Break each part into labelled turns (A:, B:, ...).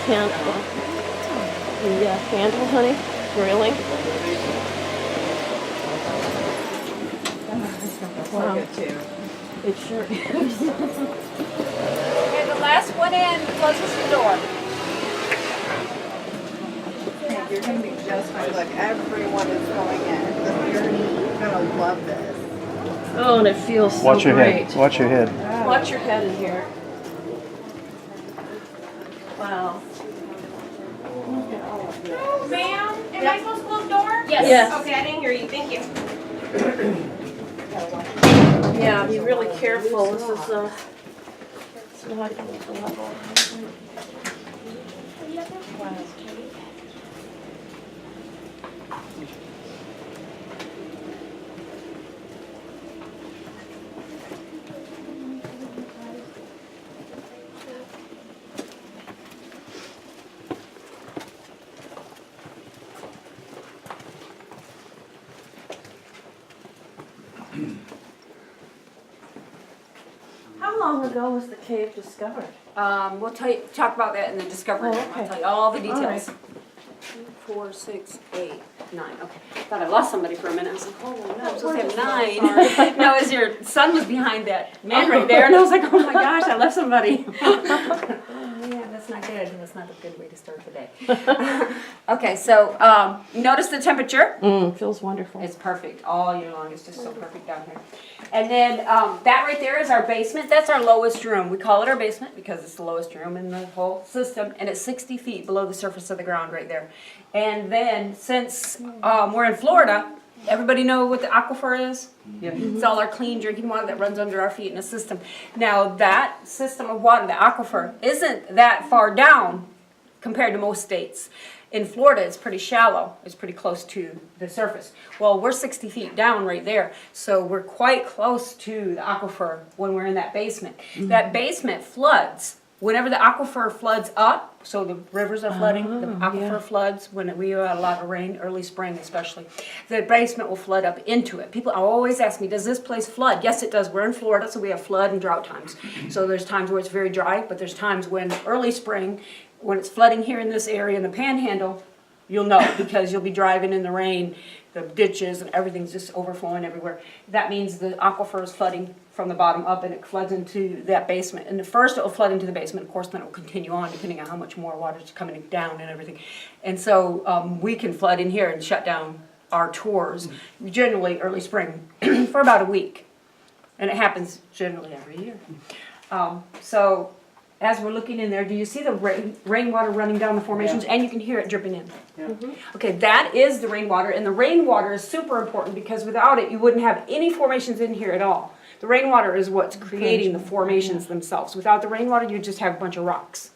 A: candle. Yeah, candle, honey. Really? Wow.
B: Good too.
A: It sure is.
C: Okay, the last one in closes the door.
B: You're going to be just fine. Look, everyone is going in. You're going to love this.
A: Oh, and it feels so
D: Watch your
A: great.
D: head. Watch your head.
A: Watch your head in here. Wow.
C: Ma'am, am I supposed to close the door?
A: Yes.
C: Okay, I didn't hear you. Thank you.
A: Yeah, be really careful. This is it's not the level. How long ago was the cave discovered?
C: We'll talk about that in the discovery.
A: Oh,
C: room.
A: okay.
C: I'll tell you all the
A: All
C: details. 2, 4, 6, 8, 9. Okay. Thought I lost somebody for a minute. I was like, oh no, I'm supposed to have 9. No, as your son was behind that man right there, and I was like, oh my gosh, I left somebody. Yeah, that's not good. That's not a good way to start the day. Okay, so notice the temperature.
A: Feels wonderful.
C: It's perfect all year long. It's just so perfect down here. And then that right there is our basement. That's our lowest room. We call it our basement because it's the lowest room in the whole system. And it's 60 feet below the surface of the ground right there. And then since we're in Florida, everybody know what the aquifer is? Yeah. It's all our clean drinking water that runs under our feet in the system. Now that system of water, the aquifer, isn't that far down compared to most states. In Florida, it's pretty shallow. It's pretty close to the surface. Well, we're 60 feet down right there, so we're quite close to the aquifer when we're in that basement. That basement floods. Whenever the aquifer floods up, so the rivers are flooding, the aquifer floods when we have a lot of rain, early spring especially, the basement will flood up into it. People always ask me, does this place flood? Yes, it does. We're in Florida, so we have flood and drought times. So there's times where it's very dry, but there's times when early spring, when it's flooding here in this area in the panhandle, you'll know because you'll be driving in the rain, the ditches and everything's just overflowing everywhere. That means the aquifer is flooding from the bottom up and it floods into that basement. And first it will flood into the basement, of course, then it will continue on depending on how much more water is coming down and everything. And so we can flood in here and shut down our tours, generally early spring, for about a week. And it happens generally every year. So as we're looking in there, do you see the rainwater running down the formations? And you can hear it dripping in. Okay, that is the rainwater, and the rainwater is super important because without it, you wouldn't have any formations in here at all. The rainwater is what's creating the formations themselves. Without the rainwater, you just have a bunch of rocks.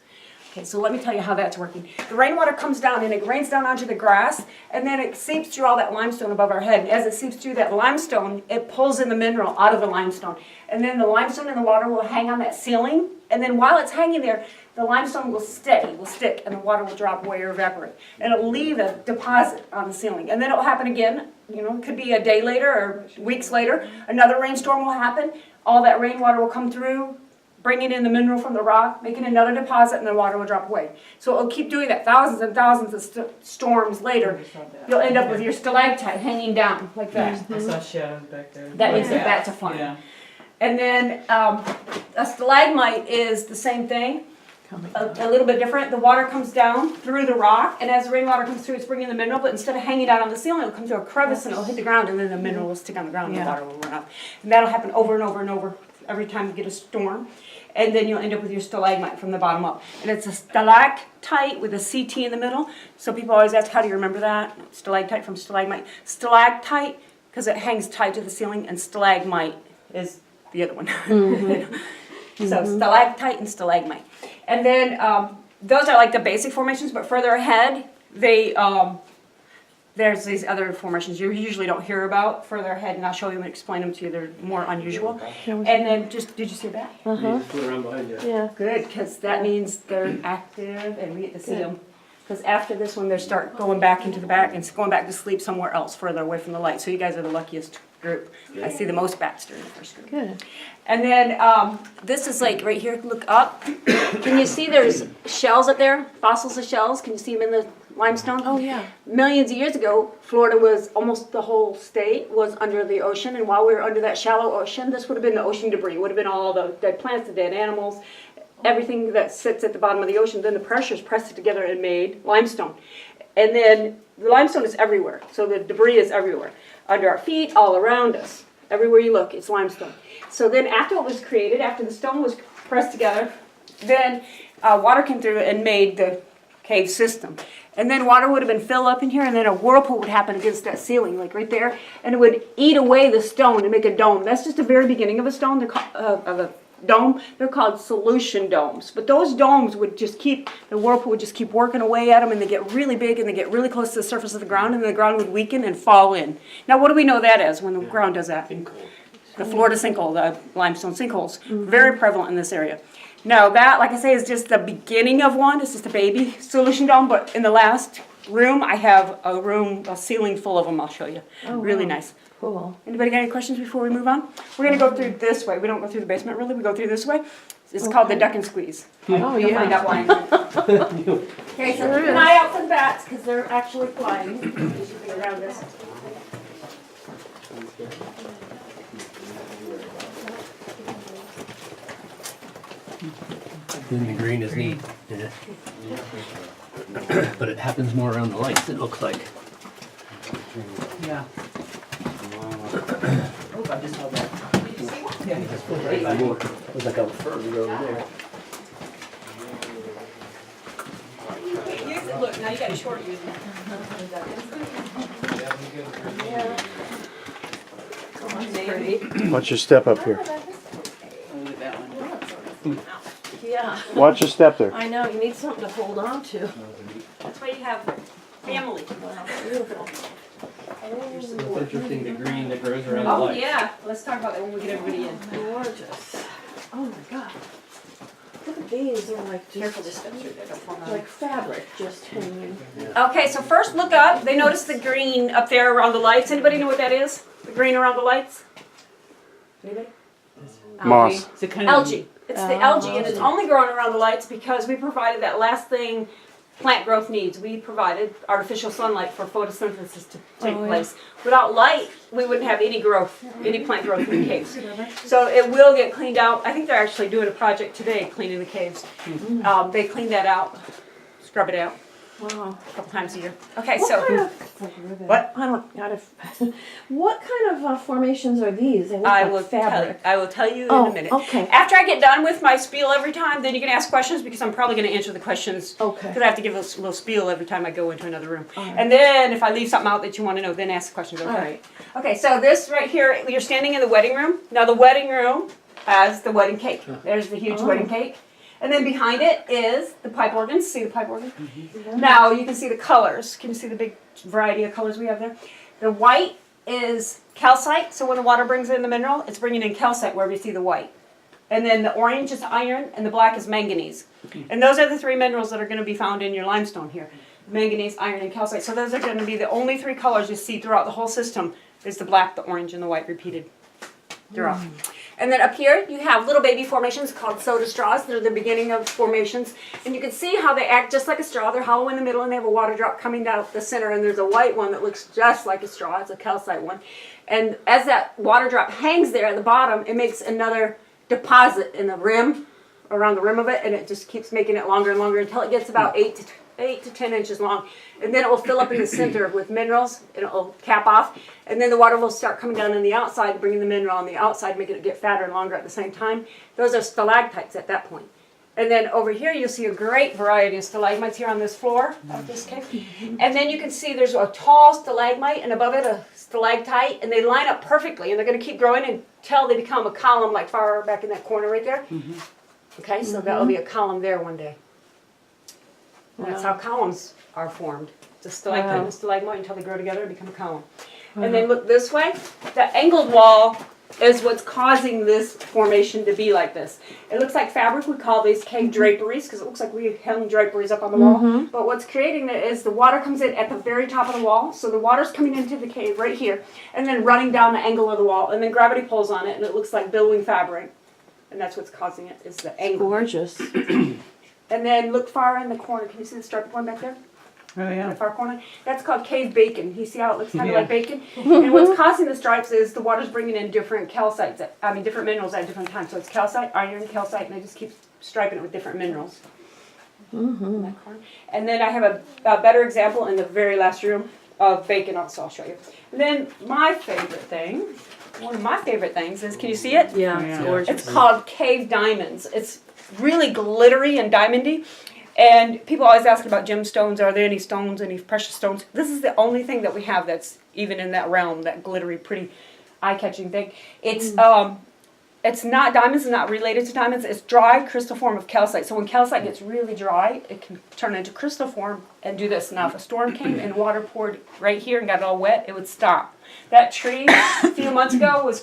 C: Okay, so let me tell you how that's working. The rainwater comes down and it rains down onto the grass, and then it seeps through all that limestone above our head. And as it seeps through that limestone, it pulls in the mineral out of the limestone. And then the limestone and the water will hang on that ceiling, and then while it's hanging there, the limestone will stick, and the water will drop away or evaporate. And it'll leave a deposit on the ceiling. And then it'll happen again, you know, it could be a day later or weeks later. Another rainstorm will happen. All that rainwater will come through, bringing in the mineral from the rock, making another deposit, and the water will drop away. So it'll keep doing that thousands and thousands of storms later. You'll end up with your stalactite hanging down like that.
E: I saw shadows back there.
C: That means that that's a farm.
E: Yeah.
C: And then a stalagmite is the same thing, a little bit different. The water comes down through the rock, and as the rainwater comes through, it's bringing the mineral, but instead of hanging out on the ceiling, it'll come to a crevice and it'll hit the ground, and then the mineral will stick on the ground and the water will run off. And that'll happen over and over and over every time you get a storm. And then you'll end up with your stalagmite from the bottom up. And it's a stalactite with a CT in the middle. So people always ask, how do you remember that? Stalactite from stalagmite. Stalactite, because it hangs tight to the ceiling, and stalagmite is the other one. So stalactite and stalagmite. And then those are like the basic formations, but further ahead, they there's these other formations you usually don't hear about further ahead, and I'll show you and explain them to you. They're more unusual. And then did you see that?
D: Put it around behind you.
A: Yeah.
C: Good, because that means they're active and we get to see them. Because after this one, they start going back into the back and going back to sleep somewhere else further away from the light. So you guys are the luckiest group. I see the most bats during the first group.
A: Good.
C: And then this is like right here, look up. Can you see there's shells up there, fossils of shells? Can you see them in the limestone?
A: Oh, yeah.
C: Millions of years ago, Florida was, almost the whole state was under the ocean. And while we were under that shallow ocean, this would have been the ocean debris. Would have been all the dead plants, the dead animals, everything that sits at the bottom of the ocean. Then the pressures pressed it together and made limestone. And then the limestone is everywhere. So the debris is everywhere. Under our feet, all around us. Everywhere you look, it's limestone. So then after it was created, after the stone was pressed together, then water came through and made the cave system. And then water would have been filled up in here, and then a whirlpool would happen against that ceiling, like right there, and it would eat away the stone and make a dome. That's just the very beginning of a stone. They're of a dome. They're called solution domes. But those domes would just keep, the whirlpool would just keep working away at them, and they get really big, and they get really close to the surface of the ground, and the ground would weaken and fall in. Now, what do we know that as when the ground does that? The Florida sinkhole, the limestone sinkholes, very prevalent in this area. Now that, like I say, is just the beginning of one. It's just a baby solution dome, but in the last room, I have a ceiling full of them. I'll show you.
A: Oh,
C: really
A: wow.
C: nice.
A: Cool.
C: Anybody got any questions before we move on? We're gonna go through this way. We don't go through the basement really. We go through this way. It's called the duck and squeeze.
A: Oh,
C: You'll find
A: yeah.
C: out why. Okay, so keep an eye out for the bats because they're actually flying. As you get around this.
D: And the green is neat. Yeah. But it happens more around the lights, it looks like.
E: Yeah. Oh, I just saw that.
D: It was like a further over there.
C: Use it. Look, now you got a short use.
F: Watch your step up here.
E: Look at that one.
A: Yeah.
F: Watch your step there.
A: I know, you need something to hold on to.
C: That's why you have family.
A: Beautiful.
D: It's interesting, the green that grows around the
C: Oh,
D: lights.
C: yeah. Let's talk about that when we get everybody in.
A: Gorgeous. Oh my God. Look at these, they're like
C: Careful,
A: just
C: this steps right there. Don't fall down.
A: like fabric just hanging.
C: Okay, so first look up. They notice the green up there around the lights. Anybody know what that is? The green around the lights? Anybody?
F: Moss.
E: Is it kind of
C: Algae. It's the algae, and it's only growing around the lights because we provided that last thing plant growth needs. We provided artificial sunlight for photosynthesis to take place. Without light, we wouldn't have any growth, any plant growth in the caves. So it will get cleaned out. I think they're actually doing a project today cleaning the caves. They clean that out, scrub it out
A: Wow.
C: a couple times a year. Okay,
A: What
C: so
A: kind of,
C: what?
A: I don't, not if, what kind of formations are these? They look
C: I
A: like
C: will
A: fabric.
C: I will tell you in
A: Oh,
C: a minute.
A: okay.
C: After I get done with my spiel every time, then you can ask questions because I'm probably going to answer the questions.
A: Okay.
C: Because I have to give a little spiel every time I go into another room.
A: All right.
C: And then if I leave something out that you want to know, then ask the questions. Okay.
A: All right.
C: Okay. So this right here, you're standing in the wedding room. Now the wedding room has the wedding cake. There's the huge
A: Oh.
C: wedding cake. And then behind it is the pipe organ. See the pipe organ? Now you can see the colors. Can you see the big variety of colors we have there? The white is calcite, so when the water brings in the mineral, it's bringing in calcite wherever you see the white. And then the orange is iron, and the black is manganese. And those are the three minerals that are going to be found in your limestone here. Manganese, iron, and calcite. So those are going to be the only three colors you see throughout the whole system is the black, the orange, and the white repeated throughout. And then up here, you have little baby formations called soda straws. They're the beginning of formations. And you can see how they act just like a straw. They're hollow in the middle, and they have a water drop coming down the center. And there's a white one that looks just like a straw. It's a calcite one. And as that water drop hangs there at the bottom, it makes another deposit in the rim, around the rim of it. And it just keeps making it longer and longer until it gets about 8 to 10 inches long. And then it will fill up in the center with minerals, and it will cap off. And then the water will start coming down on the outside, bringing the mineral on the outside, making it get fatter and longer at the same time. Those are stalactites at that point. And then over here, you'll see a great variety of stalagmites here on this floor of this cave. And then you can see there's a tall stalagmite, and above it a stalactite, and they line up perfectly. And they're going to keep growing until they become a column, like far back in that corner right there. Okay, so that'll be a column there one day. And that's how columns are formed. The stalactite and the stalagmite until they grow together and become a column. And then look this way. The angled wall is what's causing this formation to be like this. It looks like fabric. We call these cave draperies because it looks like we hung draperies up on the wall. But what's creating it is the water comes in at the very top of the wall. So the water's coming into the cave right here and then running down the angle of the wall. And then gravity pulls on it and it looks like billowing fabric. And that's what's causing it, is the angle.
A: Gorgeous.
C: And then look far in the corner. Can you see the stripe one back there?
E: Oh,
C: In the
E: yeah.
C: far corner. That's called cave bacon. You see how it looks kind of like bacon? And what's causing the stripes is the water's bringing in different calcites, different minerals at different times. So it's calcite, iron, calcite, and they just keep striping it with different minerals. In that corner. And then I have a better example in the very last room of bacon also. I'll show you. And then my favorite thing, one of my favorite things is, can you see it?
A: Yeah,
E: Yeah.
A: it's gorgeous.
C: It's called cave diamonds. It's really glittery and diamondy. And people always ask about gemstones. Are there any stones, any precious stones? This is the only thing that we have that's even in that realm, that glittery, pretty, eye-catching thing. It's not diamonds. It's not related to diamonds. It's dry crystal form of calcite. So when calcite gets really dry, it can turn into crystal form and do this. Now, if a storm came and water poured right here and got it all wet, it would stop. That tree a few months ago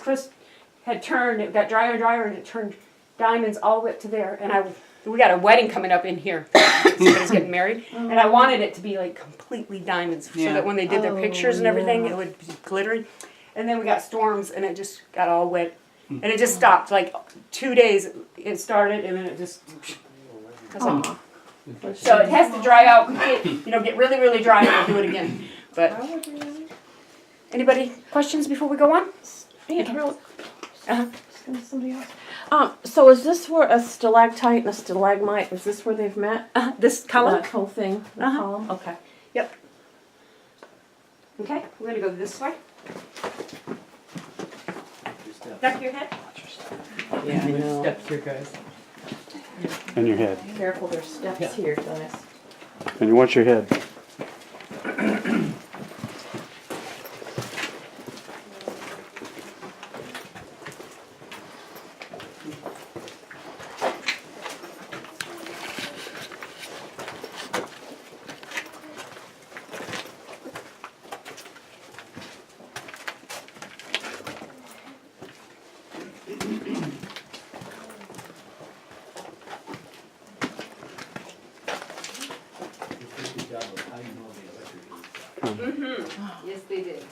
C: had turned. It got drier and drier, and it turned diamonds all the way up to there. And we got a wedding coming up in here. Somebody's getting married. And I wanted it to be like completely diamonds so
E: Yeah.
C: that when they did their pictures and everything, it would be glittery. And then we got storms and it just got all wet. And it just stopped. Like 2 days it started and then it just... So it has to dry out, get really, really dry and we'll do it again. But anybody questions before we go on?
A: Somebody else. So is this where a stalactite and a stalagmite, is this where they've met?
C: This color?
A: That whole thing? The
C: Uh-huh.
A: column? Okay.
C: Yep. Okay, we're gonna go this way. Duck your head.
A: Yeah, I know.
E: Steps here, guys.
F: And your head.
A: Careful, there's steps here, guys.
F: And you watch your head.
C: Yes, they did.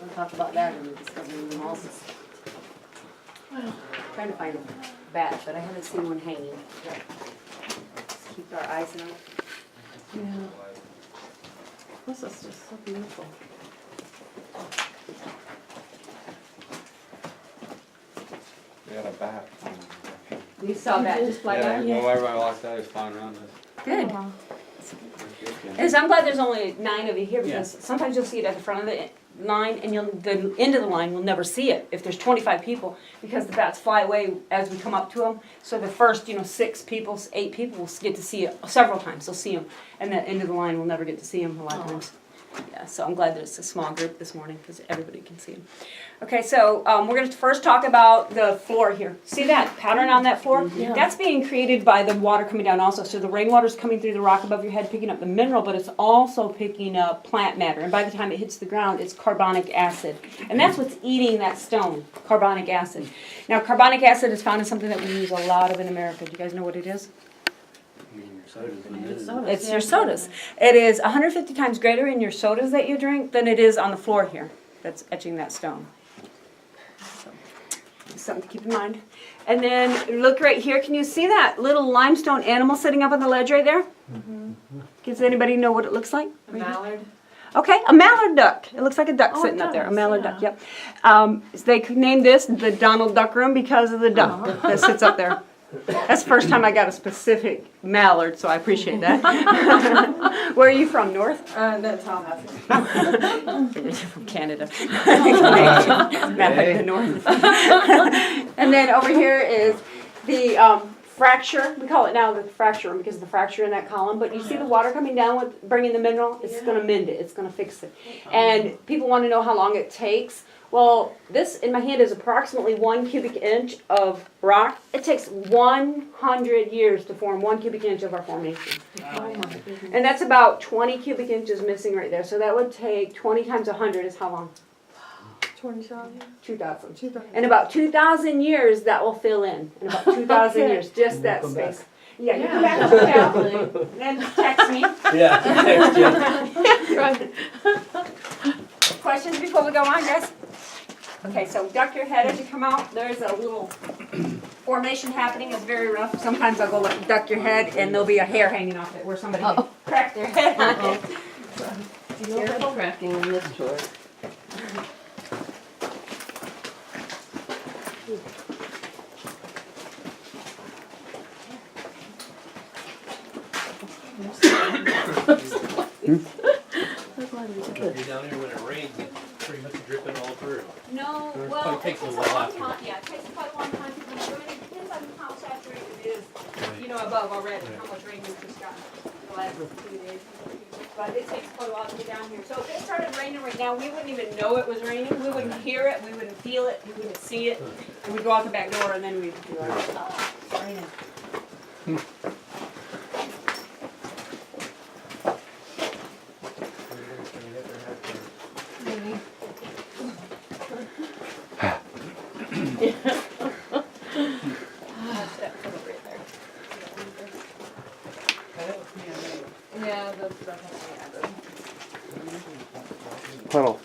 C: We'll talk about that in the discovery room also. Trying to find a bat, but I haven't seen one hanging. Just keep our eyes on it.
A: Yeah. This is just so beautiful.
G: We had a bat.
C: You saw that just fly
G: Yeah,
C: by?
G: well, everybody walked out, it's flying around us.
C: Good. And so I'm glad there's only 9 of you here because sometimes you'll see it at the front of the line and the end of the line will never see it if there's 25 people because the bats fly away as we come up to them. So the first, 6 people, 8 people will get to see it several times. They'll see them. And the end of the line will never get to see them a lot of times. Yeah, so I'm glad that it's a small group this morning because everybody can see them. Okay, so we're going to first talk about the floor here. See that pattern on that floor?
A: Yeah.
C: That's being created by the water coming down also. So the rainwater's coming through the rock above your head, picking up the mineral, but it's also picking up plant matter. And by the time it hits the ground, it's carbonic acid. And that's what's eating that stone, carbonic acid. Now, carbonic acid is found in something that we use a lot of in America. Do you guys know what it is? It's your sodas. It is 150 times greater in your sodas that you drink than it is on the floor here that's etching that stone. So, something to keep in mind. And then look right here. Can you see that little limestone animal sitting up on the ledge right there? Does anybody know what it looks like?
B: A mallard.
C: Okay, a mallard duck. It looks like a duck
A: Oh,
C: sitting
A: it
C: up there. A
A: does,
C: mallard
A: yeah.
C: duck, yep. They named this the Donald Duck Room because of the duck that sits up there. That's the first time I got a specific mallard, so I appreciate that. Where are you from, North?
B: That's how that's.
C: You're from Canada. Mallard, the North. And then over here is the fracture. We call it now the fracture room because of the fracture in that column. But you see the water coming down with bringing the mineral? It's going to mend it. It's going to fix it. And people want to know how long it takes. Well, this in my hand is approximately 1 cubic inch of rock. It takes 100 years to form 1 cubic inch of our formation.
A: Oh my goodness.
C: And that's about 20 cubic inches missing right there. So that would take 20 times 100 is how long?
A: 20,000.
C: 2,000. In about 2,000 years, that will fill in about 2,000
A: Okay.
C: years, just that space. Yeah, you come back and check out, and then text me.
D: Yeah, text you.
A: Right.
C: Questions before we go on, guys? Okay, so duck your head as you come out. There's a little formation happening. It's very rough. Sometimes I'll go like duck your head, and there'll be a hair hanging off it where somebody cracked their head on it.
A: No cracking in this tour.
D: If you're down here when it rains, it's pretty much dripping all through.
C: No,
D: It
C: well,
D: probably
C: it
D: takes
C: takes
D: a
C: a
D: while
C: long
D: after.
C: time. Yeah, it takes quite a long time to come through, and it depends on how saturated it is. You know, above already, how much rain we've just gotten the last 2 days. But it takes quite a while to get down here. So if it started raining right now, we wouldn't even know it was raining. We wouldn't hear it. We wouldn't feel it. We wouldn't see it. And we'd go out the back door, and then we'd be like, oh, it's raining.
A: Yeah, that's definitely added.
F: Puddle.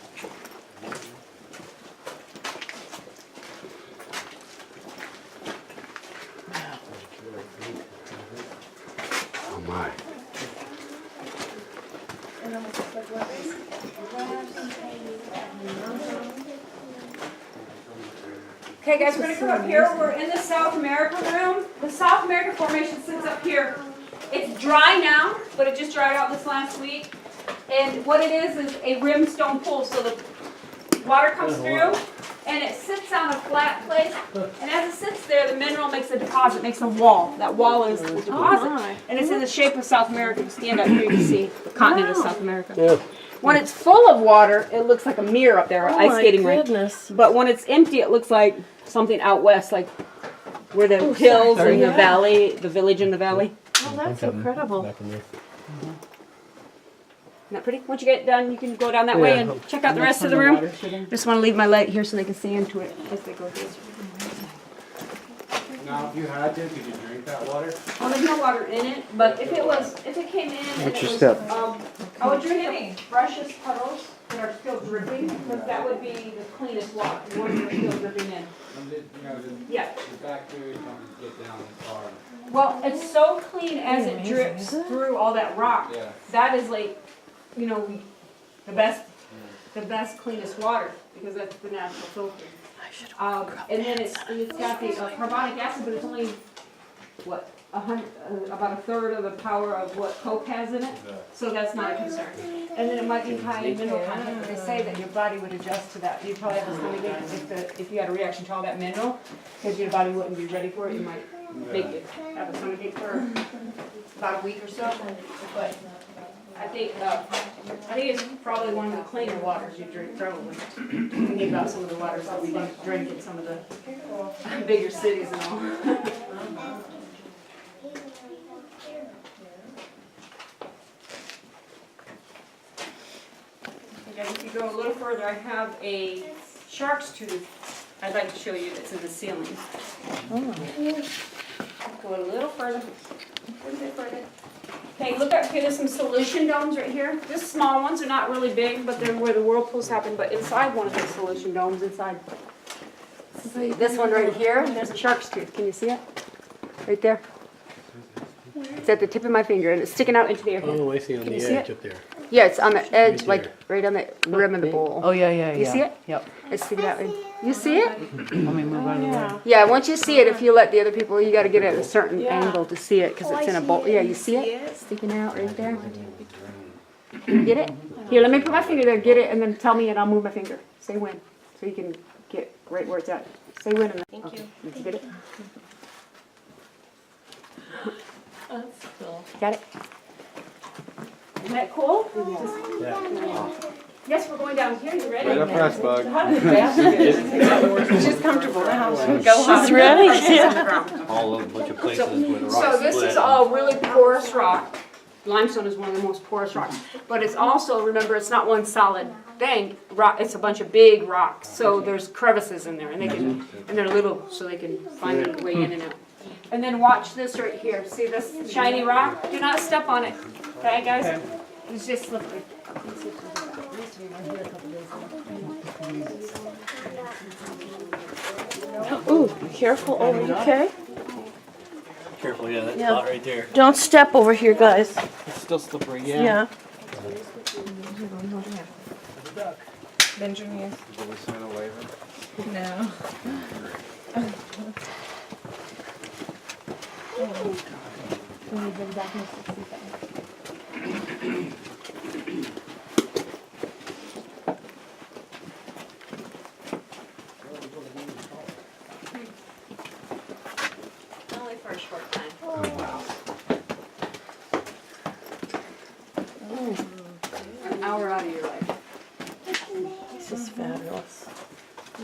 F: Oh my.
C: Okay, guys, we're gonna come up here. We're in the South America room. The South America formation sits up here. It's dry now, but it just dried out this last week. And what it is a rimstone pool. So the water comes through and it sits on a flat place. And as it sits there, the mineral makes a deposit, makes a wall. That wall is the deposit.
A: my.
C: And it's in the shape of South America. If you stand up here, you can see the continent of South America.
F: Yeah.
C: When it's full of water, it looks like a mirror up there, ice skating rink.
A: Goodness.
C: But when it's empty, it looks like something out west, like where the hills
A: sorry.
C: and the
A: Yeah.
C: valley, the village in the valley.
A: Oh, that's incredible.
C: Isn't that pretty? Once you get done, you can go down that way and check out the rest of the room. Just want to leave my light here so they can see into it as they go through.
G: Now, if you had to, could you drink that water?
C: Well, there's no water in it, but if it came in and
F: What's
C: it
F: your
C: was,
F: step?
C: I would drink the freshest puddles that are still dripping, because that would be the cleanest water, the ones that are still dripping in. Yeah.
G: The bacteria don't get down as far.
C: Well, it's so clean as it drips through all that rock.
G: Yeah.
C: That is like, you know, the best, cleanest water, because that's the natural filter. And then it's got the carbonic acid, but it's only, what, about a third of the power of what Coke has in it, so that's not a concern. And then it might be high in mineral content, but they say that your body would adjust to that. You'd probably have a stomach ache if you had a reaction to all that mineral, because your body wouldn't be ready for it. You might make it have a stomach ache for about a week or so. But I think it's probably one of the cleaner waters you drink, probably. Thinking about some of the waters that we drink in some of the bigger cities and all. Okay, if you go a little further, I have a shark's tooth I'd like to show you that's in the ceiling. Go a little further. A little bit further. Okay, look up here, there's some solution domes right here. These small ones are not really big, but they're where the whirlpools happen, but inside one of those solution domes, inside. This one right here, there's a shark's tooth. Can you see it? Right there. It's at the tip of my finger and it's sticking out into the air.
D: Oh, I see on
C: Can
D: the
C: you see
D: edge
C: it?
D: up there.
C: Yeah, it's on the edge,
D: Right
C: like
D: there.
C: right on the rim of the bowl.
E: Oh, yeah, yeah, yeah.
C: You see it?
E: Yep.
C: It's sticking out. You see it?
E: Let me move out of the way.
C: Yeah, once you see it, if you let the other people, you gotta get it at a certain angle to see it, because it's in a bowl. Yeah, you see it? Sticking out right there. Can you get it? Here, let me put my finger there, get it, and then tell me and I'll move my finger. Say when, so you can get right where it's at. Say when and then.
A: Thank you.
C: Did you get it?
A: That's cool.
C: Got it? Isn't that cool?
D: Yeah.
C: Yes, we're going down here, you ready?
G: Right up press bug.
A: She's comfortable now. She's ready. Yeah.
D: All a bunch of places where the rocks
C: So this
D: split.
C: is all really porous rock. limestone is one of the most porous rocks. But it's also, remember, it's not one solid thing. Rock, it's a bunch of big rocks. So there's crevices in there, and they're little, so they can find their way in and out. And then watch this right here. See this shiny rock? Do not step on it. Okay, guys? It's just slippery.
A: Ooh, be careful over here, okay?
D: Careful, yeah, that
A: Yeah.
D: spot right there.
A: Don't step over here, guys.
D: It's still slippery,
A: Yeah.
B: Bend your knees.
G: Did we sign a waiver?
B: No.
C: Only for a short time. An hour out of your life.
A: This is fabulous.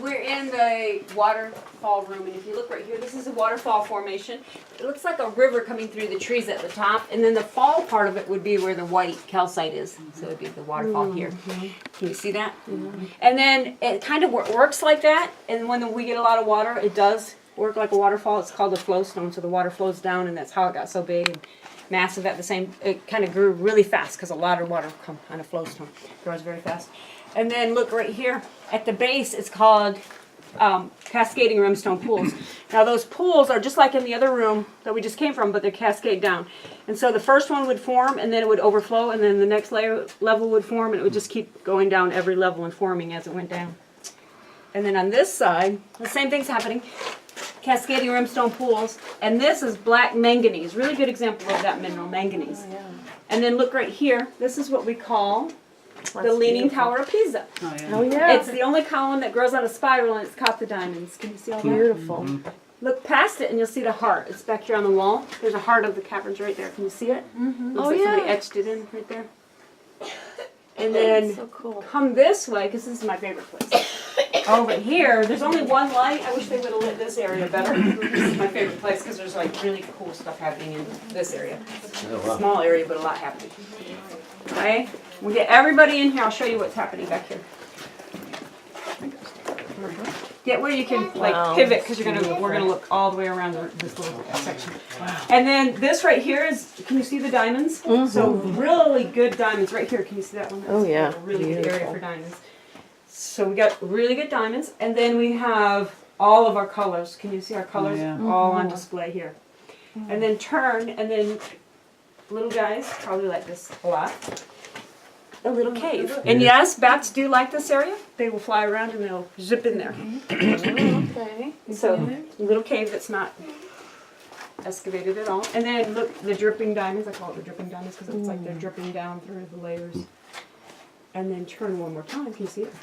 C: We're in the waterfall room, and if you look right here, this is a waterfall formation. It looks like a river coming through the trees at the top, and then the fall part of it would be where the white calcite is. So it'd be the waterfall here. Can you see that? And then it kind of works like that, and when we get a lot of water, it does work like a waterfall. It's called a flow stone, so the water flows down, and that's how it got so big and massive at the same. It kind of grew really fast because a lot of water come on a flow stone. Grows very fast. And then look right here at the base. It's called cascading rimstone pools. Now those pools are just like in the other room that we just came from, but they're cascade down. And so the first one would form, and then it would overflow, and then the next level would form, and it would just keep going down every level and forming as it went down. And then on this side, the same thing's happening. Cascading rimstone pools, and this is black manganese. Really good example of that mineral, manganese. And then look right here. This is what we call the Leaning Tower of Pisa.
E: Oh, yeah.
A: Oh, yeah.
C: It's the only column that grows on a spiral, and it's caught the diamonds. Can you see all that?
A: Beautiful.
C: Look past it, and you'll see the heart. It's back here on the wall. There's a heart of the caverns right there. Can you see it? Looks
A: Oh,
C: like somebody
A: yeah.
C: etched it in right there. And then
A: So cool.
C: come this way, because this is my favorite place. Over here, there's only one light. I wish they would have lit this area better. This is my favorite place because there's like really cool stuff happening in this area. Small area, but a lot happening. Okay, we'll get everybody in here. I'll show you what's happening back here. Get where you can like
A: Wow.
C: pivot because we're gonna look all the way around this little section. And then this right here is, can you see the diamonds? So really good diamonds right here. Can you see that one?
A: Oh, yeah.
C: A really good area
A: Beautiful.
C: for diamonds. So we got really good diamonds, and then we have all of our colors. Can you see our colors
E: yeah.
C: all on display here? And then turn, and then little guys probably like this a lot. A little cave. And yes, bats do like this area. They will fly around and they'll zip in there.
A: Okay.
C: So a little cave that's not excavated at all. And then look, the dripping diamonds. I call it the dripping diamonds because it's like they're dripping down through the layers. And then turn one more time. Can you see it?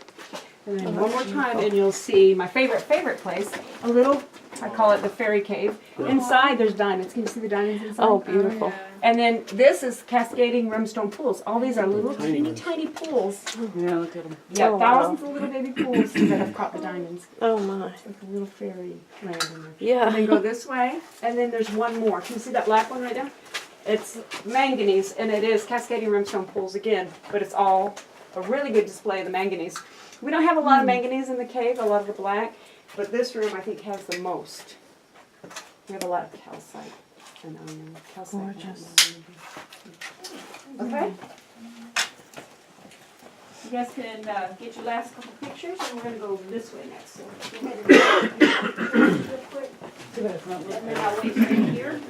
C: And then one more time, and you'll see my favorite place. A little, I call it the fairy cave. Inside there's diamonds. Can you see the diamonds inside?
A: Oh, beautiful.
C: And then this is cascading rimstone pools. All these are little tiny pools.
E: Yeah, look at them.
C: Yeah,
A: Oh, wow.
C: thousands of little baby pools that have caught the diamonds.
A: Oh, my.
C: It's like a little fairy land in there. And then
A: Yeah.
C: go this way, and then there's one more. Can you see that black one right there? It's manganese, and it is cascading rimstone pools again, but it's all a really good display of the manganese. We don't have a lot of manganese in the cave, a lot of the black, but this room I think has the most. We have a lot of calcite. And calcite.
A: Gorgeous.
C: Okay. You guys can get your last couple pictures, and we're going to go this way next. So go ahead and real quick. And then I'll wait right here.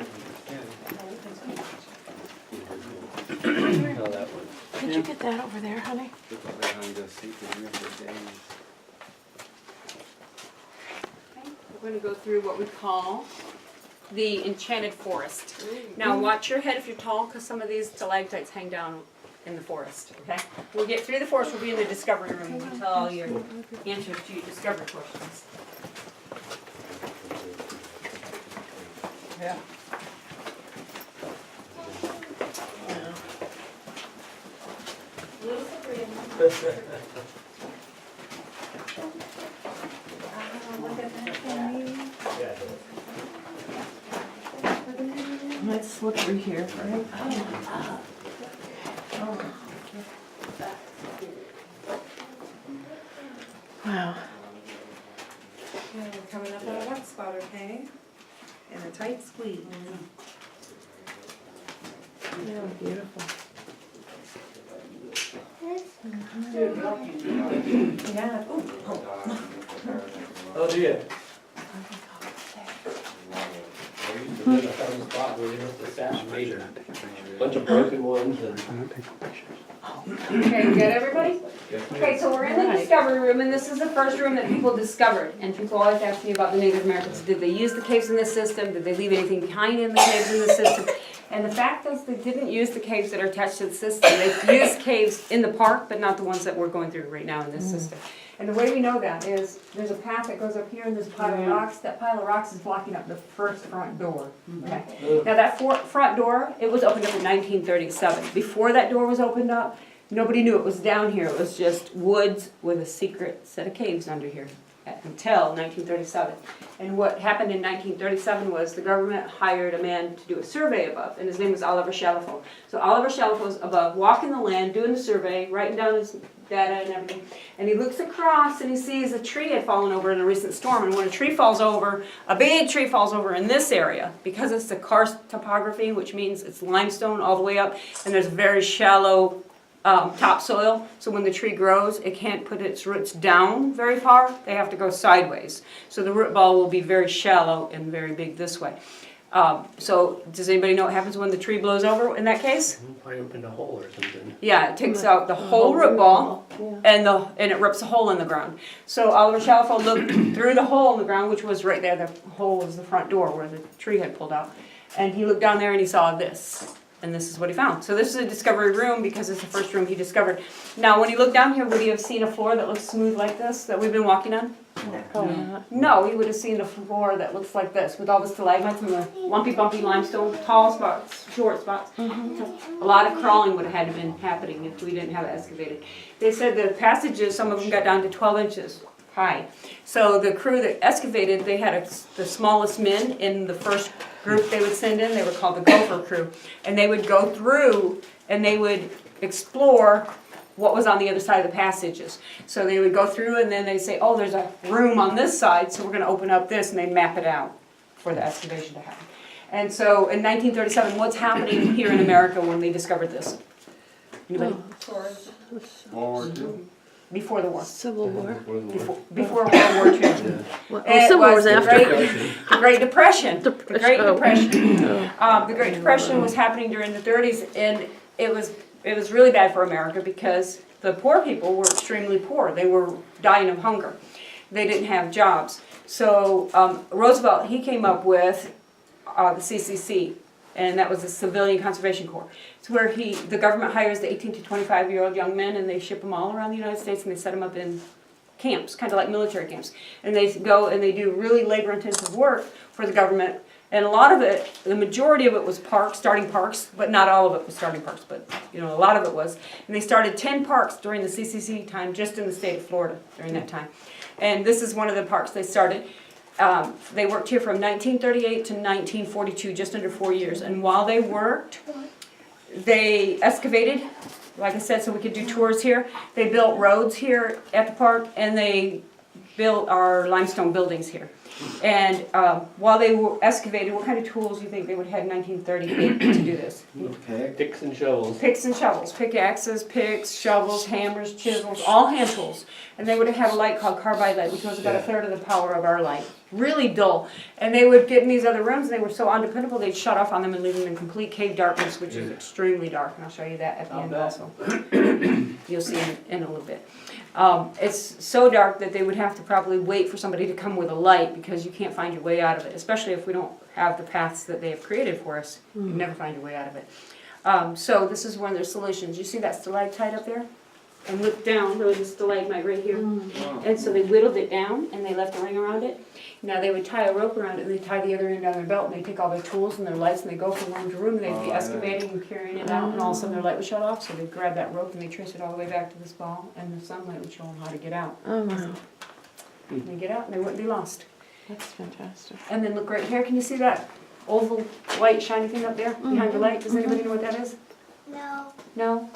A: Did you get that over there, honey?
G: Behind the seat, the days.
C: We're going to go through what we call the enchanted forest. Now watch your head if you're tall, because some of these stalactites hang down in the forest. Okay. We'll get through the forest. We'll be in the discovery room. We'll tell all your answers to your discovery questions.
E: Yeah.
C: Little Sabrina.
A: Let's
C: slippery here, right?
A: Wow.
B: Yeah, we're coming up on a wet spot, okay? And a tight squeeze.
A: Yeah, beautiful.
B: Yeah.
D: Oh, do you? Then I found a spot where they must have sat and made a bunch of broken ones and.
F: I don't take no pictures.
C: Okay, you got everybody? Okay, so we're in the discovery room, and this is the first room that people discovered. And people always ask me about the Native Americans. Did they use the caves in this system? Did they leave anything behind in the caves in this system? And the fact is, they didn't use the caves that are attached to the system. They used caves in the park, but not the ones that we're going through right now in this system. And the way we know that is, there's a path that goes up here, and there's a pile of rocks. That pile of rocks is blocking up the first front door. Okay. Now that front door, it was opened up in 1937. Before that door was opened up, nobody knew it was down here. It was just woods with a secret set of caves under here until 1937. And what happened in 1937 was the government hired a man to do a survey above, and his name was Oliver Chalifot. So Oliver Chalifot's above, walking the land, doing the survey, writing down his data and everything. And he looks across and he sees a tree had fallen over in a recent storm. And when a tree falls over, a big tree falls over in this area, because it's the karst topography, which means it's limestone all the way up, and there's very shallow topsoil, so when the tree grows, it can't put its roots down very far. They have to go sideways. So the root ball will be very shallow and very big this way. So does anybody know what happens when the tree blows over in that case?
D: Probably opened a hole or something.
C: Yeah, it takes out the whole root ball
A: Yeah.
C: and it rips a hole in the ground. So Oliver Chalifot looked through the hole in the ground, which was right there. The hole was the front door where the tree had pulled out. And he looked down there and he saw this. And this is what he found. So this is a discovery room because it's the first room he discovered. Now, when he looked down here, would he have seen a floor that looks smooth like this that we've been walking on?
A: Probably not.
C: No, he would have seen a floor that looks like this with all the stalagmites and the lumpy, bumpy limestone, tall spots, short spots. A lot of crawling would have had to been happening if we didn't have it excavated. They said the passages, some of them got down to 12 inches high. So the crew that excavated, they had the smallest men in the first group they would send in. They were called the gopher crew. And they would go through and they would explore what was on the other side of the passages. So they would go through and then they'd say, oh, there's a room on this side, so we're going to open up this, and they map it out for the excavation to happen. And so in 1937, what's happening here in America when they discovered this? Anybody?
G: War II.
C: Before the war.
A: Civil War.
C: Before World War II.
A: Well,
C: It
A: Civil War's
C: was the
A: after.
C: Great Depression. The Great
A: Oh.
C: Depression. The Great Depression was happening during the 30s, and it was really bad for America because the poor people were extremely poor. They were dying of hunger. They didn't have jobs. So Roosevelt, he came up with the CCC, and that was the Civilian Conservation Corps. It's where the government hires the 18 to 25-year-old young men, and they ship them all around the United States, and they set them up in camps, kind of like military camps. And they go and they do really labor-intensive work for the government. And a lot of it, the majority of it was parks, starting parks, but not all of it was starting parks, but a lot of it was. And they started 10 parks during the CCC time, just in the state of Florida during that time. And this is one of the parks they started. They worked here from 1938 to 1942, just under 4 years. And while they worked, they excavated, like I said, so we could do tours here. They built roads here at the park, and they built our limestone buildings here. And while they were excavating, what kind of tools do you think they would have had in 1938 to do this?
D: Okay, picks and shovels.
C: Picks and shovels, pickaxes, picks, shovels, hammers, chisels, all hand tools. And they would have had a light called carbide light, which was about a third of the power of our light. Really dull. And they would get in these other rooms, and they were so undependable, they'd shut off on them and leave them in complete cave darkness, which is extremely dark. And I'll show you that at the end also. You'll see in a little bit. It's so dark that they would have to probably wait for somebody to come with a light, because you can't find your way out of it, especially if we don't have the paths that they have created for us. You never find your way out of it. So this is one of their solutions. You see that stalactite up there? And look down, there was a stalagmite right here. And so they whittled it down, and they left a ring around it. Now they would tie a rope around it, and they tie the other end on their belt, and they take all their tools and their lights, and they go from room to room, and they'd be excavating and carrying it out, and all of a sudden their light would shut off, so they'd grab that rope and they'd trace it all the way back to this ball, and the sunlight would show them how to get out.
A: Oh, wow.
C: And they get out, and they wouldn't be lost.
A: That's fantastic.
C: And then look right here, can you see that oval white shiny thing up there behind the light? Does anybody know what that is?
H: No.
C: No?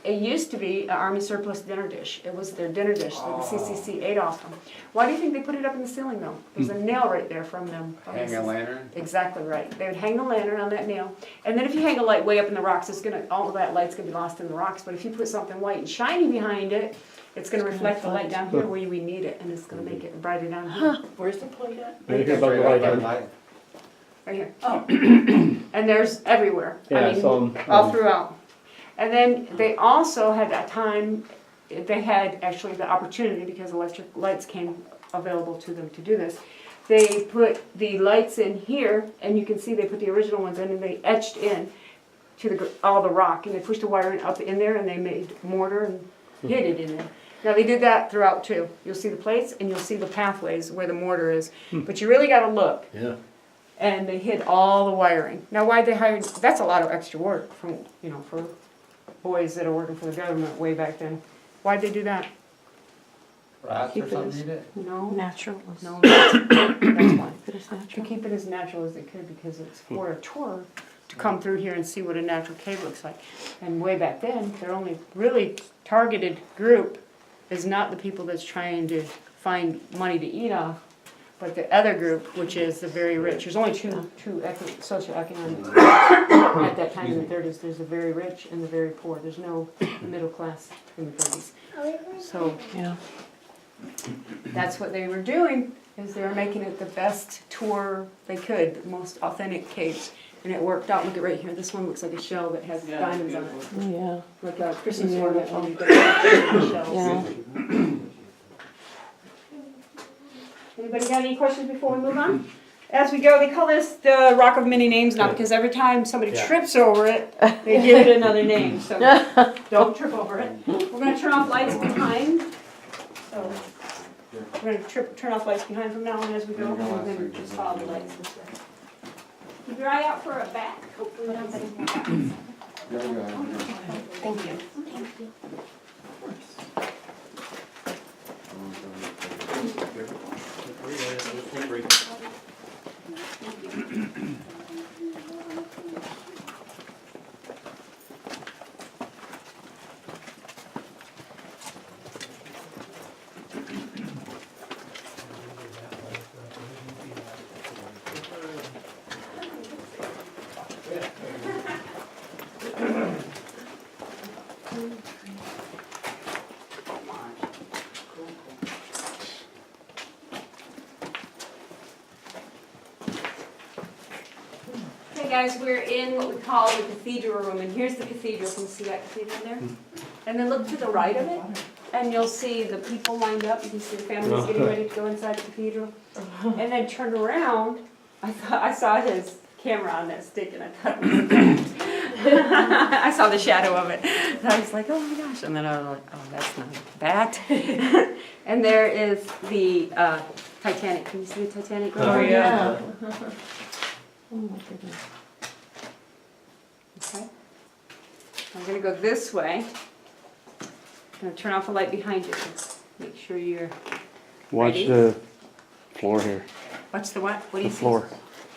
C: It used to be an Army surplus dinner dish. It was their dinner dish that the CCC ate off them. Why do you think they put it up in the ceiling though? There's a nail right there from them.
G: Hang a lantern?
C: Exactly right. They would hang a lantern on that nail. And then if you hang a light way up in the rocks, all of that light's gonna be lost in the rocks. But if you put something white and shiny behind it, it's gonna reflect the light down here where we need it, and it's gonna make it brighter down here.
A: Where's the plate at?
D: Right here above the light, huh?
C: Right here.
A: Oh.
C: And there's everywhere.
D: Yeah,
C: I mean,
D: so,
C: all throughout. And then they also had a time, they had actually the opportunity, because electric lights came available to them to do this. They put the lights in here, and you can see they put the original ones in, and they etched in to all the rock, and they pushed the wiring up in there, and they made mortar and hid it in there. Now they did that throughout too. You'll see the plates, and you'll see the pathways where the mortar is. But you really gotta look.
D: yeah.
C: And they hid all the wiring. Now why'd they hire, that's a lot of extra work from, for boys that are working for the government way back then. Why'd they do that?
G: Rats
A: Keep
G: or
A: it
G: something
A: as-
G: eat it?
C: No,
A: Natural.
C: no, that's why.
A: It is
C: To
A: natural.
C: keep it as natural as they could, because it's for a tour to come through here and see what a natural cave looks like. And way back then, their only really targeted group is not the people that's trying to find money to eat off, but the other group, which is the very rich. There's only two socioeconomic groups at that time in the 30s. There's the very rich and the very poor. There's no middle class in the 30s. So
A: Yeah.
C: that's what they were doing, is they were making it the best tour they could, the most authentic caves. And it worked out. Look at right here. This one looks like a shell that has diamonds on it.
A: Oh, yeah.
C: Like a Christmas
A: Yeah.
C: ornament when you get the shells.
A: Yeah.
C: Anybody got any questions before we move on? As we go, they call this the Rock of Many Names now, because every time somebody
D: Yeah.
C: trips over it, they give it another name, so don't trip over it. We're gonna turn off lights behind, so we're gonna turn off lights behind from now on as we go, and we're gonna just follow the lights this way. Keep your eye out for a bat, hopefully nobody's more bats. Thank you. Okay guys, we're in what we call the cathedral room, and here's the cathedral. Can you see that cathedral there? And then look to the right of it, and you'll see the people lined up. You can see the families getting ready to go inside the cathedral. And then turn around, I saw his camera on that stick, and I thought it was a bat. I saw the shadow of it. And I was like, oh my gosh. And then I was like, oh, that's not a bat. And there is the Titanic. Can you see the Titanic?
D: Oh, yeah.
A: Oh, my goodness.
C: Okay. I'm gonna go this way. I'm gonna turn off the light behind you. Make sure you're,
F: Watch
C: Ready?
F: the floor here.
C: watch the what? What do
F: The
C: you see?
F: floor.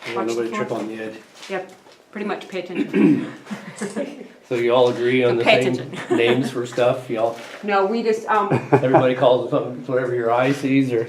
D: Yeah,
C: Watch the
D: nobody
C: floor.
D: trip on the edge.
C: Yep, pretty much pay attention.
D: So you all agree on the
C: Pay
D: same
C: attention.
D: names for stuff? Y'all,
C: No, we just,
D: everybody calls it something, whatever your eye sees, or?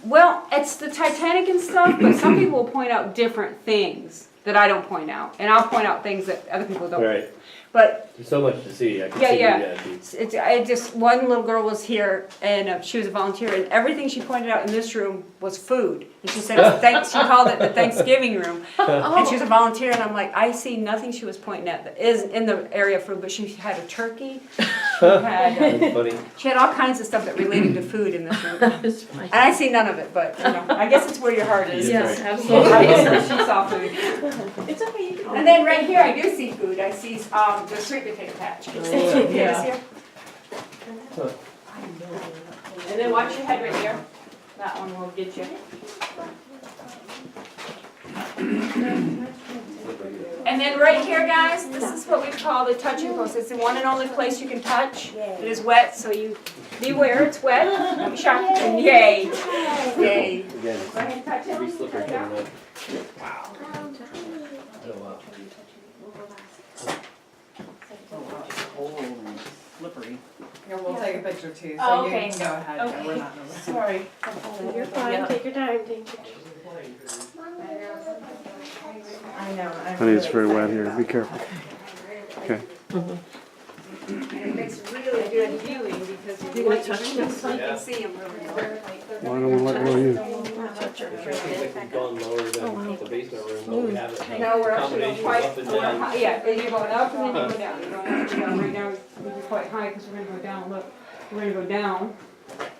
C: well, it's the Titanic and stuff, but some people will point out different things that I don't point out. And I'll point out things that other people don't.
D: Right,
C: But
D: there's so much to see, I can
C: Yeah,
D: see
C: yeah.
D: that.
C: I just, one little girl was here, and she was a volunteer, and everything she pointed out in this room was food. And she said, she called it the Thanksgiving room. And she was a volunteer, and I'm like, I see nothing she was pointing at that is in the area of food, but she had a turkey.
D: That's funny.
C: She had all kinds of stuff that related to food in this room.
A: It's fine.
C: And I see none of it, but, I guess it's where your heart is.
D: Yes,
A: absolutely.
C: I guess she saw food.
A: It's okay, you can.
C: And then right here, I do see food. I see the sweet potato patch.
A: Yeah.
C: Here. And then watch your head right here. That one will get you. And then right here, guys, this is what we call the touching post. It's the one and only place you can touch. It is wet, so you beware, it's wet. Don't be shocked. And yay. Yay. Go ahead and touch it.
D: Be slippery
C: Touch it.
D: coming up. Wow. Oh, wow.
E: Slippery.
B: Here, we'll take a picture too,
C: Oh,
B: so you
C: okay.
B: can go ahead.
C: Okay.
B: We're not.
C: Sorry.
A: You're fine, take your time, take your time.
B: I know.
F: Honey, it's very wet here. Be careful. Okay.
C: And it makes really good viewing because if you
A: gonna
C: like to
A: touch
C: see
A: this?
C: them, you can see them really well.
F: Well, I don't want to let go of you.
A: Touch her.
D: It seems like we've gone lower than the basement room, but we haven't.
C: No, we're actually going
D: Combinations
C: quite,
D: up and
C: we're
D: down.
C: high, yeah, and you're going up and then you go down, you're going up and down. Right now, we're quite high because we're gonna go down, look, we're gonna go down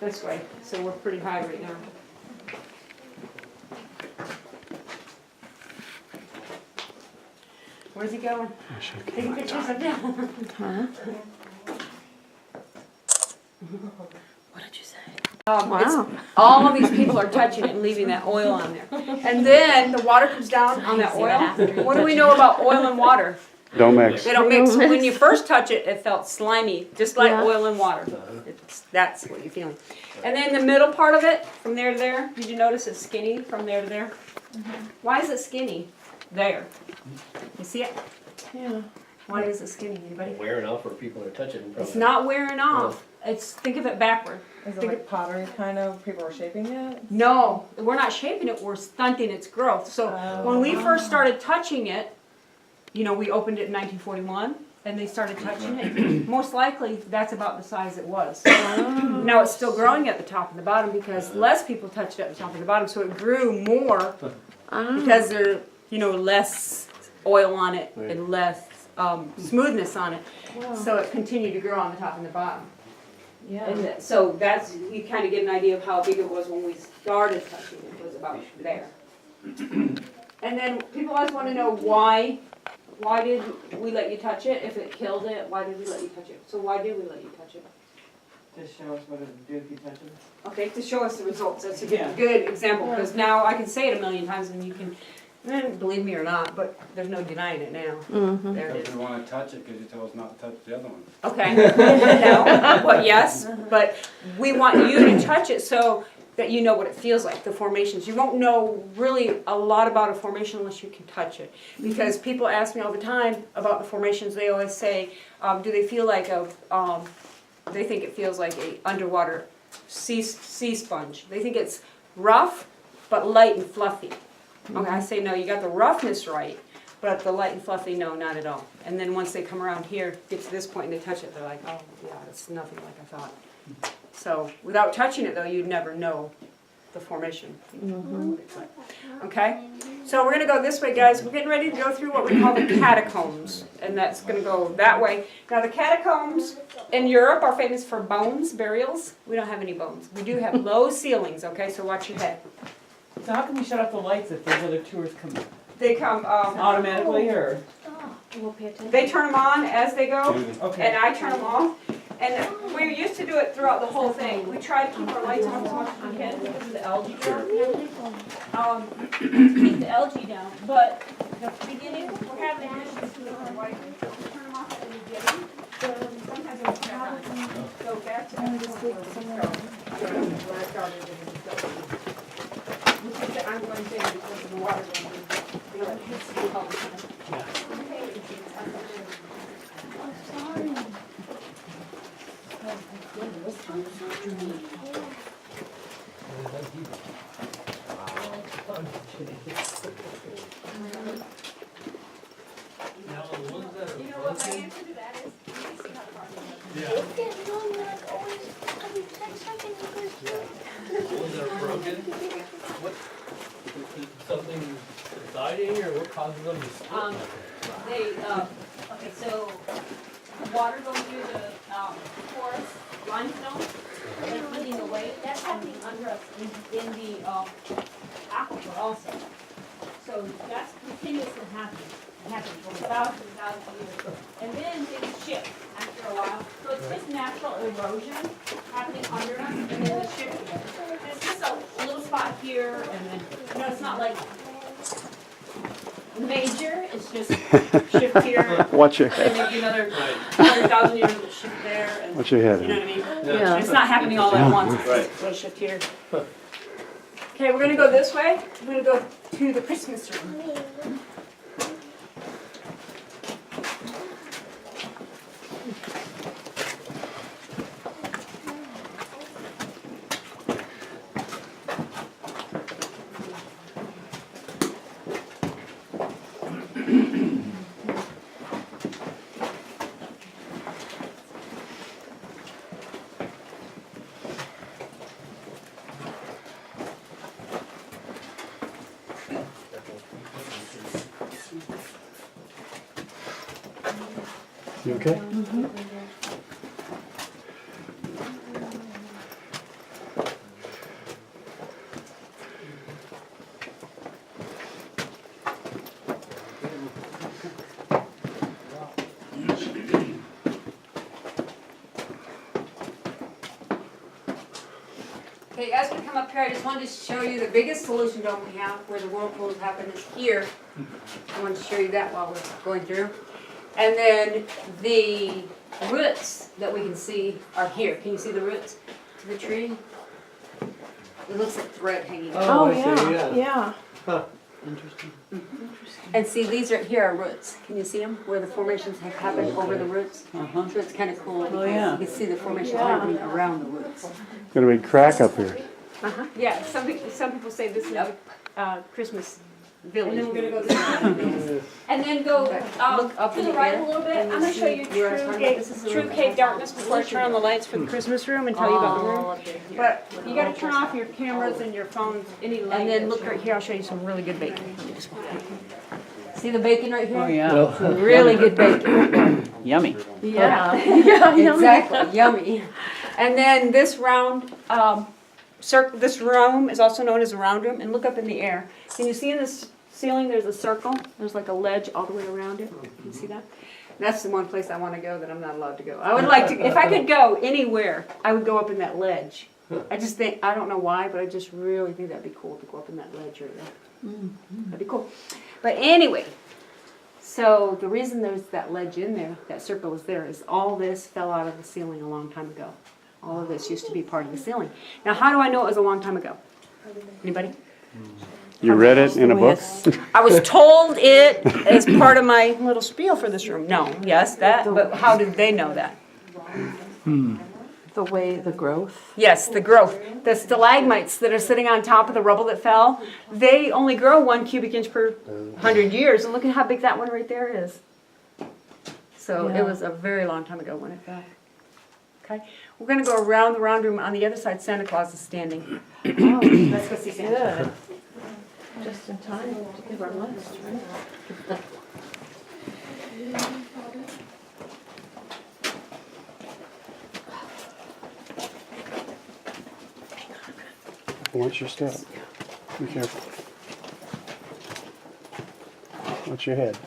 C: this way, so we're pretty high right now. Where's he going?
F: I should
C: Taking pictures of him.
A: Huh? What did you say?
C: Wow. All of these people are touching it and leaving that oil on there. And then the water comes down on that oil. What do we know about oil and water?
F: Don't mix.
C: They don't mix. When you first touch it, it felt slimy, just like
A: Yeah.
C: oil and water. That's what you're feeling. And then the middle part of it, from there to there, did you notice it's skinny from there to there? Why is it skinny? There. You see it?
A: Yeah.
C: Why is it skinny? Anybody?
D: Wearing off where people are touching.
C: It's
D: probably.
C: not wearing off. It's, think of it backward.
B: Is it like pottery kind of, people are shaping it?
C: No, we're not shaping it, we're stunting its growth. So when we first started touching it, you know, we opened it in 1941 and they started touching it. Most likely that's about the size it was. Now it's still growing at the top and the bottom because less people touched it at the top and the bottom, so it grew more because there's, you know, less oil on it and less smoothness on it. So it continued to grow on the top and the bottom. And so that's, you kind of get an idea of how big it was when we started touching it, it was about there. And then people always want to know why did we let you touch it? If it killed it, why did we let you touch it? So why did we let you touch it?
E: To show us what it would do if you touch it.
C: Okay, to show us the results, that's a
E: Yeah.
C: good example, because now I can say it a million times and you can, believe me or not, but there's no denying it now. There it
G: Because
C: is.
G: we want to touch it because you told us not to touch the other one.
C: Okay, no, well, yes, but we want you to touch it so that you know what it feels like, the formations. You won't know really a lot about a formation unless you can touch it. Because people ask me all the time about the formations, they always say, do they feel like they think it feels like a underwater sea sponge. They think it's rough, but light and fluffy. Okay, I say, no, you got the roughness right, but the light and fluffy, no, not at all. And then once they come around here, get to this point and they touch it, they're like, oh, yeah, it's nothing like I thought. So without touching it though, you'd never know the formation. Okay, so we're gonna go this way, guys. We're getting ready to go through what we call the catacombs, and that's gonna go that way. Now the catacombs in Europe are famous for bones, burials. We don't have any bones. We do have low ceilings, okay, so watch your head.
E: So how can we shut off the lights if those other tours come
C: They come,
E: automatically or?
A: We'll pay attention.
C: they turn them on as they go,
E: Okay.
C: and I turn them off. And we used to do it throughout the whole thing. We try to keep our lights on as much as we can because of the algae growth and everything. Keep the algae down, but the beginning, we're having additions to the white. Turn them off at the beginning. Sometimes we turn them on. Go back to that. Where I started. Which is the ongoing thing because of the water going in. You know, it hits you all the time.
D: Now, the ones that are
C: You know what my
D: broken,
C: answer to that is? You can see how far it
D: yeah, the ones that are broken, what, something siding or what causes them to split?
C: They, okay, so water going through the porous limestone and then eating away, that's happening under us in the aquifer also. So that's continuously happening. It happens for thousands and thousands of years. And then things shift after a while. So it's just natural erosion happening under us and then the shift again. And it's just a little spot here and then, you know, it's not like major, it's just
A: shift here,
F: Watch your
A: then
F: head.
A: maybe another 100,000 years will shift there, and
F: Watch your
A: you know
F: head.
A: what I mean?
F: Yeah.
A: It's not happening all at once,
D: Right.
A: it's a little shift here.
C: Okay, we're gonna go this way. We're gonna go to the Christmas room.
F: You okay?
C: Okay, as we come up here, I just wanted to show you the biggest solution dome we have, where the whirlpools happen is here. I wanted to show you that while we're going through. And then the roots that we can see are here. Can you see the roots to the tree? It looks like thread hanging.
D: Oh, I see, yeah.
A: Yeah.
C: And see, these right here are roots. Can you see them? Where the formations have happened over the roots?
E: Uh-huh.
C: So it's kind of cool because
E: yeah.
C: you can see the formations
A: Yeah.
C: happening around the roots.
F: Got a big crack up here.
A: Yeah, some people say this is Christmas
C: And
A: village.
C: then we're gonna go this way. And then go Look up
A: to
C: in
A: the
C: the
A: right
C: air,
A: a little bit.
C: and
A: I'm gonna show you
C: where I was talking about. This is the
A: true
C: room.
A: cave darkness before I turn on the lights for the Christmas room and tell you about the room. But you gotta turn off your cameras and your phones, any light.
C: And then look right here, I'll show you some really good bacon. Let me just walk right here. See the bacon right here?
E: Oh, yeah.
C: Some really good bacon.
E: Yummy.
A: Yeah. Yeah,
C: Exactly, yummy. And then this round, this room is also known as a round room, and look up in the air. Can you see in this ceiling, there's a circle? There's like a ledge all the way around it. Can you see that? That's the one place I want to go that I'm not allowed to go. I would like to, if I could go anywhere, I would go up in that ledge. I just think, I don't know why, but I just really think that'd be cool to go up in that ledge right there. That'd be cool. But anyway, so the reason there's that ledge in there, that circle is there, is all this fell out of the ceiling a long time ago. All of this used to be part of the ceiling. Now, how do I know it was a long time ago? Anybody?
F: You read it in a book?
C: I was told it as part of my little spiel for this room. No, yes, that, but how did they know that?
A: The way, the growth.
C: Yes, the growth. The stalagmites that are sitting on top of the rubble that fell, they only grow 1 cubic inch per 100 years. And look at how big that one right there is. So
A: Yeah.
C: it was a very long time ago when it fell. Okay, we're going to go around the round room. On the other side, Santa Claus is standing. Let's go see Santa.
A: Good. Just in time to give our list, right?
F: Watch your step. Be careful. Watch your head.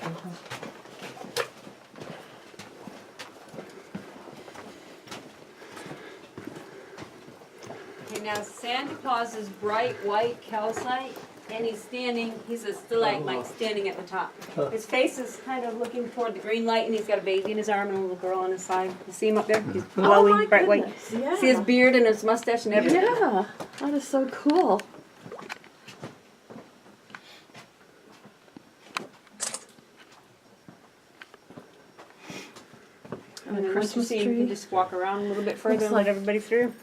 C: Okay, now Santa Claus is bright white calcite, and he's a stalagmite standing at the top. His face is kind of looking toward the green light, and he's got a baby in his arm and a little girl on his side. You see him up there? He's glowing, bright white.
A: Yeah.
C: See his beard and his mustache and everything?
A: Yeah, that is so cool.
C: And then once you
A: Christmas
C: see him, you
A: tree.
C: can just walk around a little bit further
A: Looks
C: and
A: like-
C: let everybody through.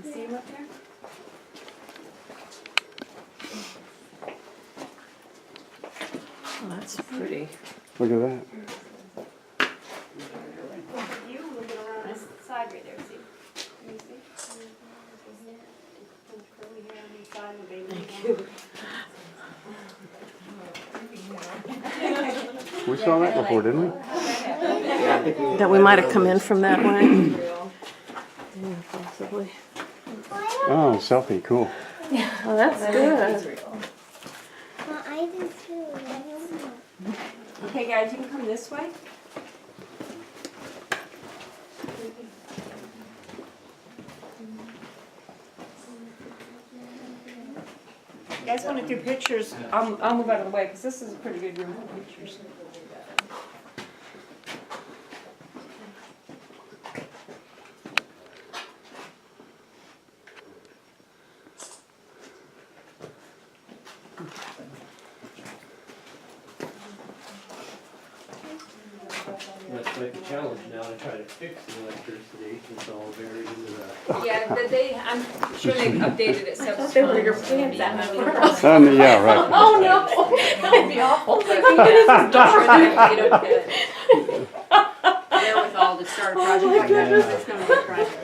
C: You see him up there?
A: Oh, that's pretty.
F: Look at that.
C: You will get around this side right there, see? Can you see? Curly hair on the side and the baby.
F: We saw that before, didn't we?
A: That we might have come in from that way. Yeah, possibly.
F: Oh, selfie, cool.
A: Oh, that's good.
H: Well, I do too. I don't know.
C: Okay, guys, you can come this way. guys want to do pictures, I'll move out of the way, because this is a pretty good room for pictures.
D: That's like a challenge now to try to fix the electricity, it's all buried into that.
C: Yeah, but I'm sure they've updated it several times.
A: They were your plans at
F: Yeah, right.
A: Oh, no. That'd be awful.
C: There with all the start a project like that, it's gonna be a project.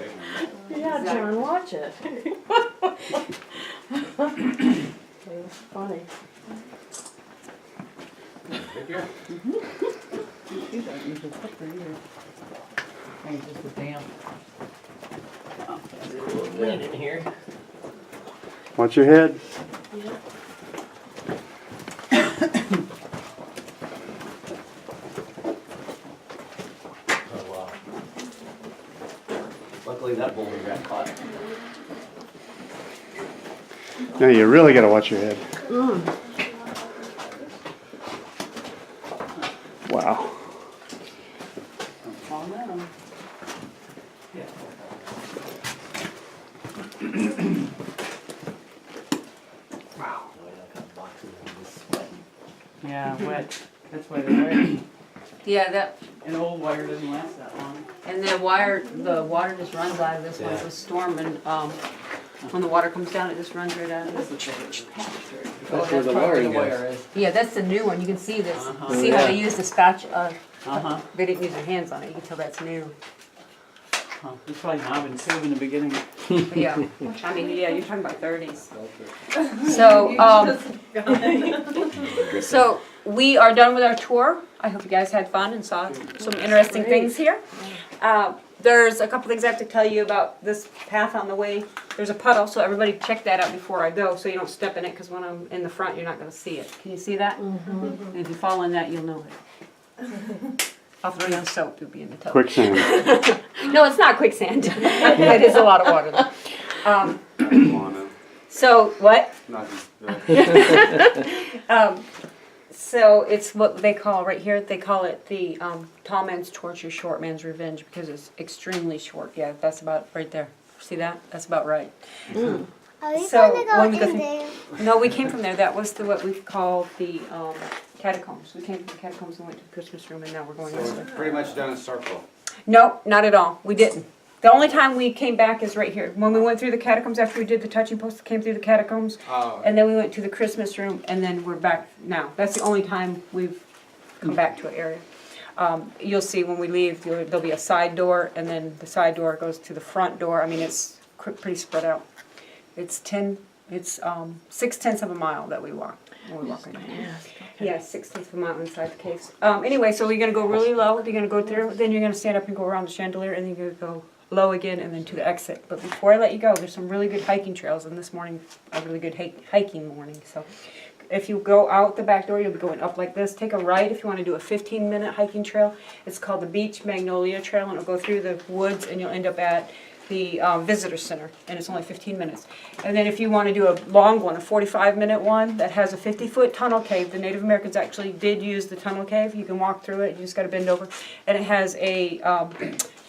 A: Yeah, John, watch it. It's funny.
E: These aren't usually slippery either. I think it's just the damp.
D: There's a little wind in here.
F: Watch your head.
D: Oh, wow. Luckily that boulder got caught.
F: Now you really gotta watch your head. Wow.
E: Oh, no.
F: Wow.
E: Yeah, wet. That's why they're wet.
C: Yeah, that,
E: An old wire doesn't last that long.
C: and the water just runs out of this one, it's a storm, and, when the water comes down, it just runs right out of this.
D: That's where the wiring
E: wire
D: is.
E: is.
C: Yeah, that's the new one, you can see this,
E: Uh-huh.
C: see how they use the
E: Uh-huh.
C: they didn't use their hands on it, you can tell that's new.
E: Huh. It's probably knob and tube in the beginning.
C: But yeah, I mean, yeah, you're talking about 30s. So, so we are done with our tour. I hope you guys had fun and saw some interesting things here. There's a couple things I have to tell you about this path on the way. There's a puddle, so everybody check that out before I go, so you don't step in it, because when I'm in the front, you're not gonna see it. Can you see that? And if you fall in that, you'll know it. I'll throw you on soap, you'll be in the tub.
F: Quicksand.
C: No, it's not quicksand. It is a lot of water though. So, what? So it's what they call, right here, they call it the tall man's torture, short man's revenge, because it's extremely short. Yeah, that's about right there. See that? That's about right.
H: Are we
C: So,
H: gonna go
C: when we go
H: in
C: through-
H: there?
C: No, we came from there. That was what we called the catacombs. We came from the catacombs and went to the Christmas room, and now we're going this way.
G: Pretty much done a circle.
C: No, not at all. We didn't. The only time we came back is right here. When we went through the catacombs after we did the touching post, came through the catacombs,
G: Oh,
C: and then we went to the Christmas room, and then we're back now. That's the only time we've come back to an area. You'll see when we leave, there'll be a side door, and then the side door goes to the front door. I mean, it's pretty spread out. It's 6/10 of a mile that we walk. When we walk in. Yeah, 6/10 of a mile inside the caves. Anyway, so you're gonna go really low. You're gonna go through. Then you're gonna stand up and go around the chandelier, and then you're gonna go low again, and then to the exit. But before I let you go, there's some really good hiking trails, and this morning a really good hiking morning. So if you go out the back door, you'll be going up like this. Take a right if you want to do a 15-minute hiking trail. It's called the Beach Magnolia Trail, and it'll go through the woods, and you'll end up at the visitor center, and it's only 15 minutes. And then if you want to do a long one, a 45-minute one that has a 50-foot tunnel cave, the Native Americans actually did use the tunnel cave. You can walk through it, you just got to bend over. And it has a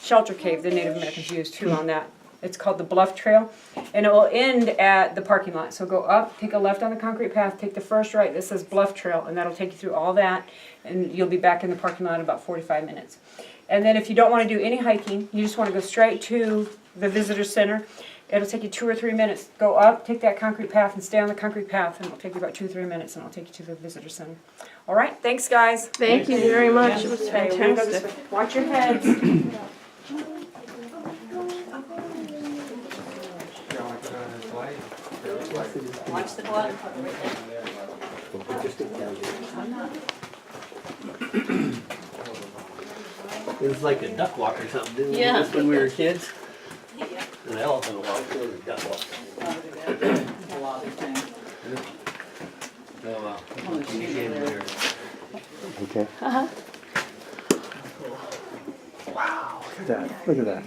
C: shelter cave the Native Americans used too on that. It's called the Bluff Trail, and it will end at the parking lot. So go up, take a left on the concrete path, take the first right that says Bluff Trail, and that'll take you through all that, and you'll be back in the parking lot in about 45 minutes. And then if you don't want to do any hiking, you just want to go straight to the visitor center, it'll take you 2 or 3 minutes. Go up, take that concrete path, and stay on the concrete path, and it'll take you about 2 or 3 minutes, and it'll take you to the visitor center. All right, thanks, guys.
A: Thank you very much. It was
C: Okay, we're gonna go this
A: fantastic.
C: way. Watch your heads. Watch the blood.
D: It was like a duck walk or something, didn't
A: Yeah.
D: we, when we were kids? An elephant walk, it was a duck walk.
E: A lot of things.
D: Oh, wow.
E: Oh, the
D: You
E: sheep
D: came
E: there.
D: there.
F: Okay. Wow, look at that. Look at that.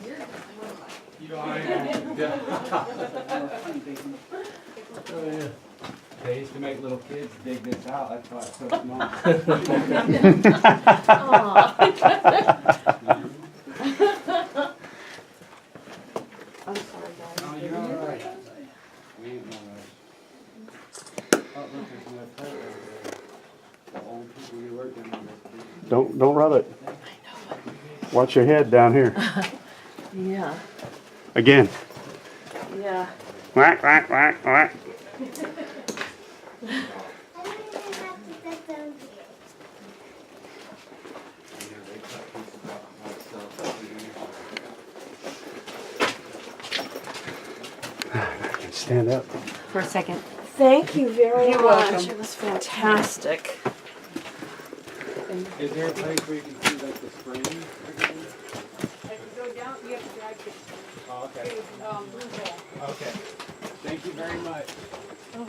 D: Oh, yeah.
G: They used to make little kids dig this out, that's why it's so small.
C: I'm sorry, guys.
G: No, you're all right. We ain't no rush. Oh, look, there's another plate over there. The old people you worked in this.
F: Don't rub it. Watch your head down here.
E: Yeah,
F: Again.
E: yeah.
F: Whack, whack, whack, whack.
H: I don't even have to sit down here.
G: Yeah, they cut pieces out by itself.
F: Stand up.
C: For a second.
A: Thank you very
C: You're
A: much.
C: welcome.
A: It was fantastic.
G: Is there a place where you can see like the spring?
A: If you go down, you have to drive to
G: Oh, okay.
A: Blue Hole.
G: Okay. Thank you very much.
A: Oh,